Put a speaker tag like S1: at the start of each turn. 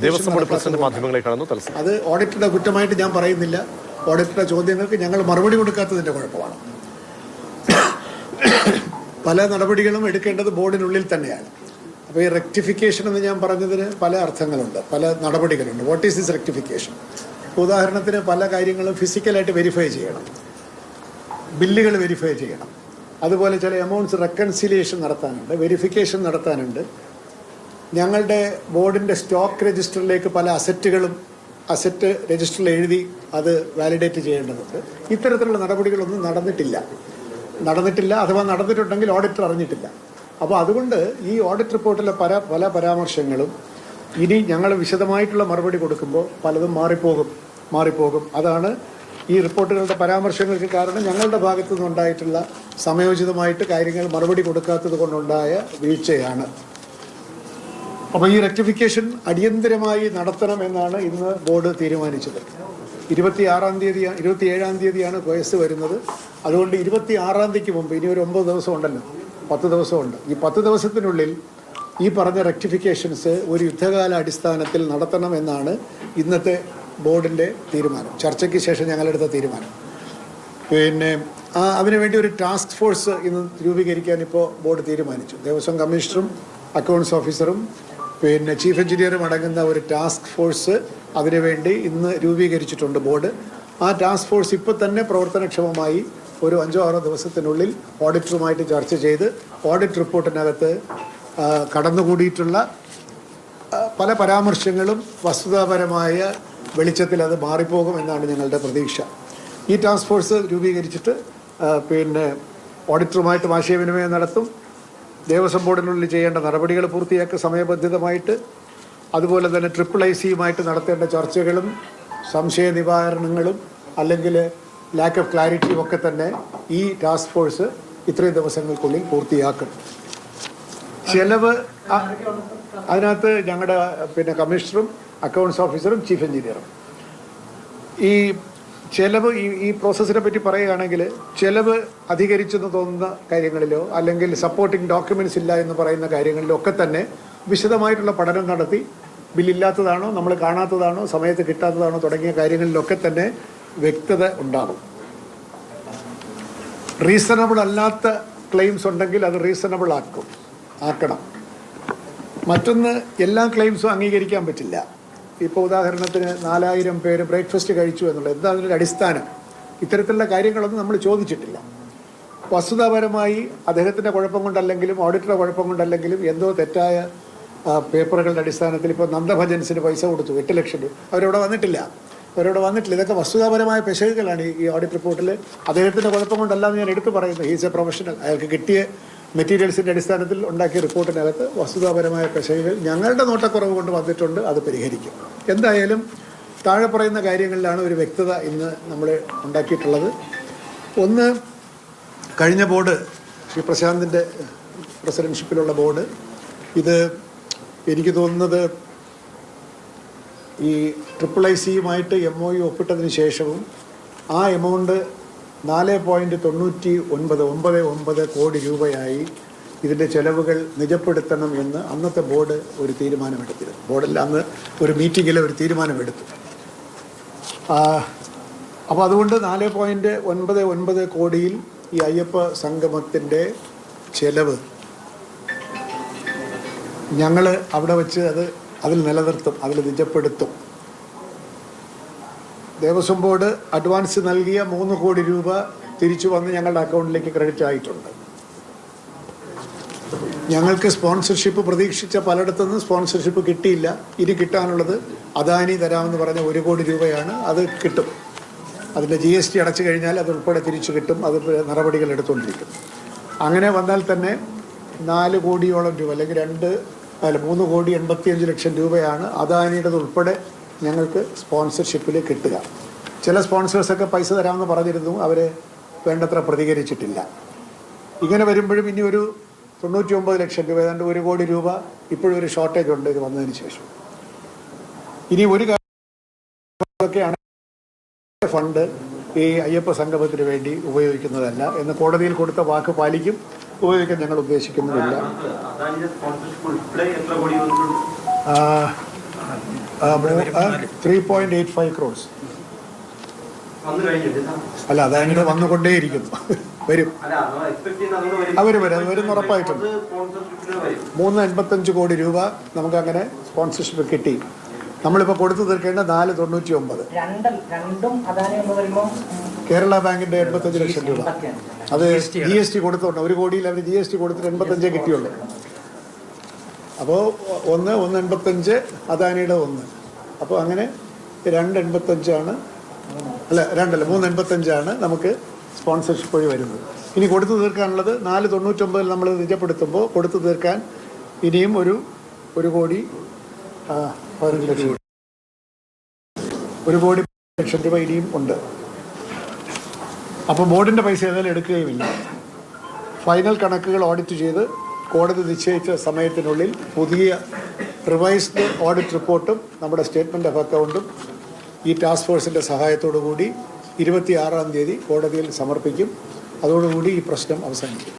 S1: Devaswom board president മാധ്യമങ്ങളെ കാണുന്നു.
S2: അത് ഓഡിറ്ററുടെ കുറ്റമായിട്ട് ഞാൻ പറയുന്നില്ല. ഓഡിറ്ററുടെ ചോദ്യങ്ങൾക്ക് ഞങ്ങൾ മറുപടി കൊടുക്കാത്തതിൻ്റെ കുഴപ്പമാണ്. പല നടപടികളും എടുക്കേണ്ടത് ബോർഡിനുള്ളിൽ തന്നെയാണ്. അപ്പോൾ ഈ റെക്ടിഫിക്കേഷൻ എന്ന് ഞാൻ പറഞ്ഞതിന് പല അർത്ഥങ്ങളുണ്ട്, പല നടപടികളുണ്ട്. What is this rectification? ഉദാഹരണത്തിന് പല കാര്യങ്ങളും ഫിസിക്കലായിട്ട് വെരിഫൈ ചെയ്യണം, ബില്ലുകൾ വെരിഫൈ ചെയ്യണം, അതുപോലെ ചില എമൗണ്ട്സ് റെക്കൺസിലിയേഷൻ നടത്താനുണ്ട്, വെരിഫിക്കേഷൻ നടത്താനുണ്ട്. ഞങ്ങളുടെ ബോർഡിൻ്റെ സ്റ്റോക്ക് രജിസ്റ്ററിലേക്ക് പല അസറ്റ് രജിസ്റ്ററിൽ എഴുതി അത് വാലിഡേറ്റ് ചെയ്യേണ്ടതുണ്ട്. ഇത്തരത്തിലുള്ള നടപടികളൊന്നും നടന്നിട്ടില്ല അഥവാ നടന്നിട്ടുണ്ടെങ്കിൽ ഓഡിറ്റർ അറിഞ്ഞിട്ടില്ല. അപ്പോൾ അതുകൊണ്ട് ഈ ഓഡിറ്റ് റിപ്പോർട്ടിലെ പല പരാമർശങ്ങളും ഇനി ഞങ്ങൾ വിശദമായിട്ടുള്ള മറുപടി കൊടുക്കുമ്പോൾ പലതും മാറിപ്പോകും. അതാണ് ഈ റിപ്പോർട്ടുകളുടെ പരാമർശങ്ങൾക്ക് കാരണം. ഞങ്ങളുടെ ഭാഗത്തു നിന്നുണ്ടായിട്ടുള്ള സമയോചിതമായിട്ട് കാര്യങ്ങൾ മറുപടി കൊടുക്കാത്തത് കൊണ്ടുണ്ടായ വീഴ്ചയാണ്. അപ്പോൾ ഈ റെക്ടിഫിക്കേഷൻ അടിയന്തരമായി നടത്തണം എന്നാണ് ഇന്ന് ബോർഡ് തീരുമാനിച്ചത്. 27-ാം തീയതിയാണ് കേസ് വരുന്നത്. അതുകൊണ്ട് 26-ാം തീയതിക്ക് മുമ്പ് ഇനി ഒരു 9 ദിവസം ഉണ്ടല്ലോ, 10 ദിവസമുണ്ട്. ഈ 10 ദിവസത്തിനുള്ളിൽ ഈ പറഞ്ഞ റെക്ടിഫിക്കേഷൻസ് ഒരു യുദ്ധകാല അടിസ്ഥാനത്തിൽ നടത്തണം എന്നാണ് ഇന്നത്തെ ബോർഡിൻ്റെ തീരുമാനം. ചർച്ചയ്ക്ക് ശേഷം ഞങ്ങളെടുത്ത തീരുമാനം. പിന്നെ അതിനുവേണ്ടി ഒരു ടാസ്ക് ഫോഴ്സ് ഇന്ന് രൂപീകരിക്കാൻ ഇപ്പോൾ ബോർഡ് തീരുമാനിച്ചു. ദേവസ്വം കമ്മീഷണറും അക്കൗണ്ട്സ് ഓഫീസറും പിന്നെ ചീഫ് എഞ്ചിനീയറും അടങ്ങുന്ന ഒരു ടാസ്ക് ഫോഴ്സ് അതിനുവേണ്ടി ഇന്ന് രൂപീകരിച്ചിട്ടുണ്ട് ബോർഡ്. ആ ടാസ്ക് ഫോഴ്സ് ഇപ്പോൾ തന്നെ പ്രവർത്തനക്ഷമമായി ഒരു 5-6 ദിവസത്തിനുള്ളിൽ ഓഡിറ്ററുമായിട്ട് ചർച്ച ചെയ്ത് ഓഡിറ്റ് റിപ്പോർട്ടിനകത്ത് കടന്നുകൂടിയിട്ടുള്ള പല പരാമർശങ്ങളും വസ്തുതാപരമായ വെളിച്ചത്തിൽ അത് മാറിപ്പോകും എന്നാണ് ഞങ്ങളുടെ പ്രതീക്ഷ. ഈ ടാസ്ക് ഫോഴ്സ് രൂപീകരിച്ചിട്ട് പിന്നെ ഓഡിറ്ററുമായിട്ട് ആശയവിനിമയം നടത്തും. ദേവസ്വം ബോർഡിനുള്ളിൽ ചെയ്യേണ്ട നടപടികൾ പൂർത്തിയാക്കുക സമയബന്ധിതമായിട്ട്. അതുപോലെ തന്നെ IIICയുമായിട്ട് നടത്തേണ്ട ചർച്ചകളും സംശയ നിവാരണങ്ങളും അല്ലെങ്കിൽ ലാക്ക് ഓഫ് ക്ലാരിറ്റിയും ഒക്കെ തന്നെ ഈ ടാസ്ക് ഫോഴ്സ് ഇത്രയും ദിവസങ്ങൾക്കുള്ളിൽ പൂർത്തിയാക്കും. ചെലവ് അതിനകത്ത് ഞങ്ങളുടെ പിന്നെ കമ്മീഷണറും അക്കൗണ്ട്സ് ഓഫീസറും ചീഫ് എഞ്ചിനീയറും. ഈ ചെലവ് ഈ പ്രോസസ്സിനെ പറ്റി പറയുകയാണെങ്കിൽ ചെലവ് അധികരിച്ചെന്ന് തോന്നുന്ന കാര്യങ്ങളിലോ അല്ലെങ്കിൽ സപ്പോർട്ടിംഗ് ഡോക്യുമെൻറ്റ്സ് ഇല്ല എന്ന് പറയുന്ന കാര്യങ്ങളിലോ ഒക്കെ തന്നെ വിശദമായിട്ടുള്ള പഠനം നടത്തി ബില്ലില്ലാത്തതാണോ, നമ്മൾ കാണാത്തതാണോ, സമയത്ത് കിട്ടാത്തതാണോ തുടങ്ങിയ കാര്യങ്ങളിലൊക്കെ തന്നെ വ്യക്തത ഉണ്ടാകും. റീസണബിൾ അല്ലാത്ത ക്ലെയിംസ് ഉണ്ടെങ്കിൽ അത് റീസണബിൾ ആക്കണം. മറ്റൊന്ന്, എല്ലാ ക്ലെയിംസും അംഗീകരിക്കാൻ പറ്റില്ല. ഇപ്പോൾ ഉദാഹരണത്തിന് 4000 പേര് ബ്രേക്ക്ഫാസ്റ്റ് കഴിച്ചു എന്നുള്ളത് എന്താ അതിൻ്റെ അടിസ്ഥാനം? ഇത്തരത്തിലുള്ള കാര്യങ്ങളൊന്നും നമ്മൾ ചോദിച്ചിട്ടില്ല. വസ്തുതാപരമായി അദ്ദേഹത്തിൻ്റെ കുഴപ്പം കൊണ്ടല്ലെങ്കിലും ഓഡിറ്ററുടെ കുഴപ്പം കൊണ്ടല്ലെങ്കിലും എന്തോ തെറ്റായ പേപ്പറുകളുടെ അടിസ്ഥാനത്തിൽ ഇപ്പോൾ നന്ദഭജൻസിന് പൈസ കൊടുത്തു 8 ലക്ഷം രൂപ, അവരവിടെ വന്നിട്ടില്ല. ഇതൊക്കെ വസ്തുതാപരമായ പെശകുകളാണ് ഈ ഓഡിറ്റ് റിപ്പോർട്ടിൽ. അദ്ദേഹത്തിൻ്റെ കുഴപ്പം കൊണ്ടല്ലാന്ന് ഞാൻ എടുത്തു പറയുന്നത്. He's A professional. അയാൾക്ക് കിട്ടിയ മെറ്റീരിയൽസിൻ്റെ അടിസ്ഥാനത്തിൽ ഉണ്ടാക്കിയ റിപ്പോർട്ടിനകത്ത് വസ്തുതാപരമായ പെശകുകൾ ഞങ്ങളുടെ നോട്ടക്കുറവ് കൊണ്ട് വന്നിട്ടുണ്ട്. അത് പരിഹരിക്കും. എന്തായാലും താഴെ പറയുന്ന കാര്യങ്ങളിലാണ് ഒരു വ്യക്തത ഇന്ന് നമ്മൾ ഉണ്ടാക്കിയിട്ടുള്ളത്. ഒന്ന്, കഴിഞ്ഞ ബോർഡ് ശ്രീ പ്രശാന്തിൻ്റെ പ്രസിഡൻഷിപ്പിലുള്ള ബോർഡ്, ഇത് എനിക്ക് തോന്നുന്നത് ഈ IIICയുമായിട്ട് MOU ഒപ്പിട്ടതിന് ശേഷവും ആ എമൗണ്ട് 4.99 കോടി രൂപയായി ഇതിൻ്റെ ചെലവുകൾ നിജപ്പെടുത്തണം എന്ന് അന്നത്തെ ബോർഡ് ഒരു തീരുമാനമെടുത്തിരുന്നു. ബോർഡിൽ അന്ന് ഒരു മീറ്റിങ്ങിൽ ഒരു തീരുമാനമെടുത്തു. അപ്പോൾ അതുകൊണ്ട് 4.99 കോടിയിൽ ഈ അയ്യപ്പ സംഗമത്തിൻ്റെ ചെലവ് ഞങ്ങൾ അവിടെ വെച്ച് അതിൽ നിലനിർത്തും, അതിൽ നിജപ്പെടുത്തും. ദേവസ്വം ബോർഡ് അഡ്വാൻസ് നൽകിയ 3 കോടി രൂപ തിരിച്ചു വന്ന് ഞങ്ങളുടെ അക്കൗണ്ടിലേക്ക് ക്രെഡിറ്റ് ആയിട്ടുണ്ട്. ഞങ്ങൾക്ക് സ്പോൺസർഷിപ്പ് പ്രതീക്ഷിച്ച പലയിടത്തുനിന്നും സ്പോൺസർഷിപ്പ് കിട്ടിയില്ല. ഇനി കിട്ടാനുള്ളത് അദാനി തരാമെന്ന് പറഞ്ഞ 1 കോടി രൂപയാണ്. അത് കിട്ടും. അതിൻ്റെ GST അടച്ചു കഴിഞ്ഞാൽ അത് ഉൾപ്പെടെ തിരിച്ചു കിട്ടും. അത് നടപടികൾ എടുത്തുകൊണ്ടിരിക്കും. അങ്ങനെ വന്നാൽ തന്നെ 4 കോടിയോളം രൂപ അല്ലെങ്കിൽ 3.85 ലക്ഷം രൂപയാണ് അദാനിയുടേത് ഉൾപ്പെടെ ഞങ്ങൾക്ക് സ്പോൺസർഷിപ്പിൽ കിട്ടുക. ചില സ്പോൺസേഴ്സൊക്കെ പൈസ തരാമെന്ന് പറഞ്ഞിരുന്നു, അവർ വേണ്ടത്ര പ്രതികരിച്ചിട്ടില്ല. ഇങ്ങനെ വരുമ്പോഴും ഇനി ഒരു 99 ലക്ഷം രൂപ, ഏതാണ്ട് 1 കോടി രൂപ ഇപ്പോഴും ഒരു ഷോർട്ടേജ് ഉണ്ട് ഇത് വന്നതിന് ശേഷം. ഇനി ഒരു കാര്യമൊക്കെയാണ് ഫണ്ട് ഈ അയ്യപ്പ സംഗമത്തിന് വേണ്ടി ഉപയോഗിക്കുന്നതല്ല എന്ന് കോടതിയിൽ കൊടുത്ത വാക്ക് പാലിക്കും. ഉപയോഗിക്കാൻ ഞങ്ങൾ ഉദ്ദേശിക്കുന്നുമില്ല. 3.85 crores. അല്ല, അതങ്ങനെ വന്നുകൊണ്ടേയിരിക്കുന്നു. വരും, അവർ വരും, അത് വരുന്ന ഉറപ്പായിട്ടുണ്ട്. 385 കോടി രൂപ നമുക്കങ്ങനെ സ്പോൺസർഷിപ്പ് കിട്ടി. നമ്മളിപ്പോൾ കൊടുത്തു തീർക്കേണ്ട 499. കേരള ബാങ്കിൻ്റെ 85 ലക്ഷം രൂപ. അത് GST കൊടുത്തോണ്ട് 1 കോടിയിൽ അവർ GST കൊടുത്തിട്ട് 85 കിട്ടിയുള്ളൂ. അപ്പോൾ 1.85 അദാനിയുടെ 1. അപ്പോൾ അങ്ങനെ 2.85 അല്ല 3.85 നമുക്ക് സ്പോൺസർഷിപ്പ് വഴി വരുന്നത്. ഇനി കൊടുത്തു തീർക്കാനുള്ളത് 499 നമ്മൾ നിജപ്പെടുത്തുമ്പോൾ കൊടുത്തു തീർക്കാൻ ഇനിയും 1 കോടി 15 ലക്ഷം 1 കോടി ലക്ഷം രൂപ ഇനിയും ഉണ്ട്. അപ്പോൾ ബോർഡിൻ്റെ പൈസ ഏതായാലും എടുക്കുകയുമില്ല. ഫൈനൽ കണക്കുകൾ ഓഡിറ്റ് ചെയ്ത് കോടതി നിശ്ചയിച്ച സമയത്തിനുള്ളിൽ പുതിയ റിവൈസ്ഡ് ഓഡിറ്റ് റിപ്പോർട്ടും നമ്മുടെ സ്റ്റേറ്റ്മെൻറ്റ് ഓഫ് അക്കൗണ്ടും ഈ ടാസ്ക് ഫോഴ്സിൻ്റെ സഹായത്തോടു കൂടി 26-ാം തീയതി കോടതിയിൽ സമർപ്പിക്കും. അതോടുകൂടി ഈ പ്രശ്നം അവസാനിക്കും.